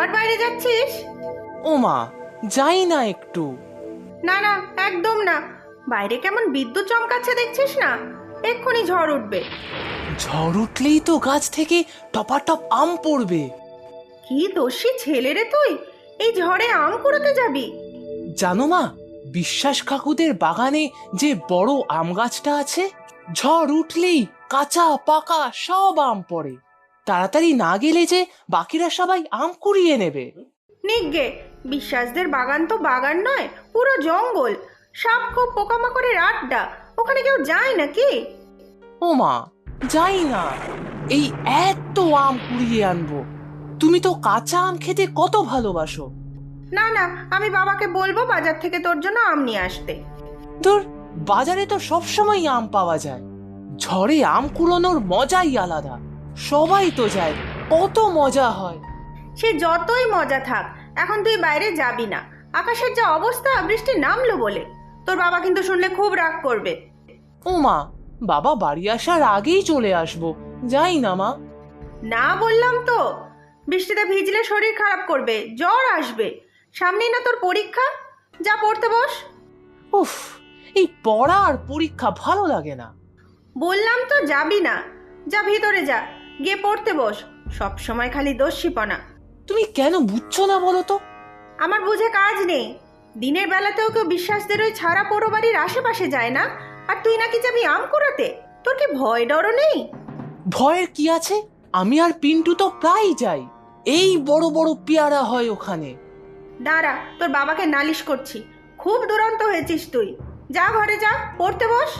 আবার বাইরে যাচ্ছিস? ও মা, যাই না একটু। না না, একদম না। বাইরে কেমন বিদ্যুৎ চমকাচ্ছে দেখছিস না? এক্ষুনি ঝড় উঠবে। ঝড় উঠলেই তো গাছ থেকে টপাটপ আম পড়বে। কি দোষী ছেলে রে তুই, এই ঝড়ে আম কুড়োতে যাবি? জানো মা, বিশ্বাস কাকুদের বাগানে যে বড় আম গাছটা আছে, ঝড় উঠলেই কাঁচা পাকা সব আম পড়ে। তাড়াতাড়ি না গেলে যে বাকিরা সবাই আম কুড়িয়ে নেবে। নিগ্গে, বিশ্বাসদের বাগান তো বাগান নয়, পুরো জঙ্গল। সাপ খুব পোকামাকড়ের আড্ডা, ওখানে কেউ যায় নাকি? ও মা, যাই না। এই এত আম কুড়িয়ে আনবো। তুমি তো কাঁচা আম খেতে কত ভালোবাসো। না না, আমি বাবাকে বলবো বাজার থেকে তোর জন্য আম নিয়ে আসতে। ধুর, বাজারে তো সবসময় আম পাওয়া যায়। ঝড়ে আম কুড়োনোর মজাই আলাদা। সবাই তো যায়, কত মজা হয়। সে যতই মজা থাক, এখন তুই বাইরে যাবি না। আকাশের যা অবস্থা, বৃষ্টি নামলো বলে। তোর বাবা কিন্তু শুনলে খুব রাগ করবে। ও মা, বাবা বাড়ি আসার আগেই চলে আসবো। যাই না মা। না বললাম তো, বৃষ্টিতে ভিজলে শরীর খারাপ করবে, জ্বর আসবে। সামনেই না তোর পরীক্ষা, যা পড়তে বস। উফ, এই পড়া আর পরীক্ষা ভালো লাগে না। বললাম তো যাবি না, যা ভিতরে যা, গিয়ে পড়তে বস। সব সময় খালি দোষীপনা। তুমি কেন বুঝছো না বলো তো? আমার বুঝে কাজ নেই। দিনের বেলাতেও কেউ বিশ্বাসদের ওই ছাড়া পোড়ো বাড়ির আশেপাশে যায় না, আর তুই নাকি যাবি আম কুড়াতে? তোর কি ভয় ডরও নেই? ভয়ের কি আছে? আমি আর পিন্টু তো প্রায় যাই। এই বড় বড় পেয়ারা হয় ওখানে। দাঁড়া, তোর বাবাকে নালিশ করছি। খুব দুরন্ত হয়েছিস তুই। যা ঘরে যা, পড়তে বস।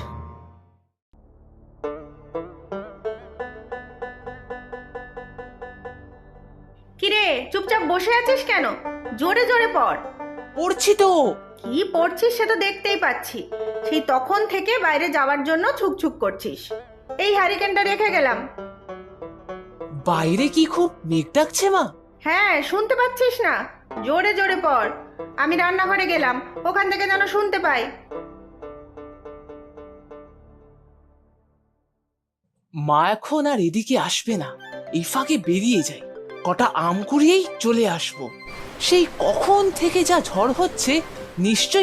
কিরে, চুপচাপ বসে আছিস কেন? জোরে জোরে পড়। পড়ছি তো। কি পড়ছিস সে তো দেখতেই পাচ্ছি। সেই তখন থেকে বাইরে যাওয়ার জন্য ছুকছুক করছিস। এই হ্যারিকেনটা রেখে গেলাম। বাইরে কি খুব মেঘ ডাকছে মা? হ্যাঁ, শুনতে পাচ্ছিস না? জোরে জোরে পড়। আমি রান্নাঘরে গেলাম, ওখান থেকে যেন শুনতে পাই। মা এখন আর এদিকে আসবে না। এই ফাঁকে বেরিয়ে যাই, কটা আম কুড়িয়েই চলে আসবো। সেই কখন থেকে যা ঝড় হচ্ছে, নিশ্চয়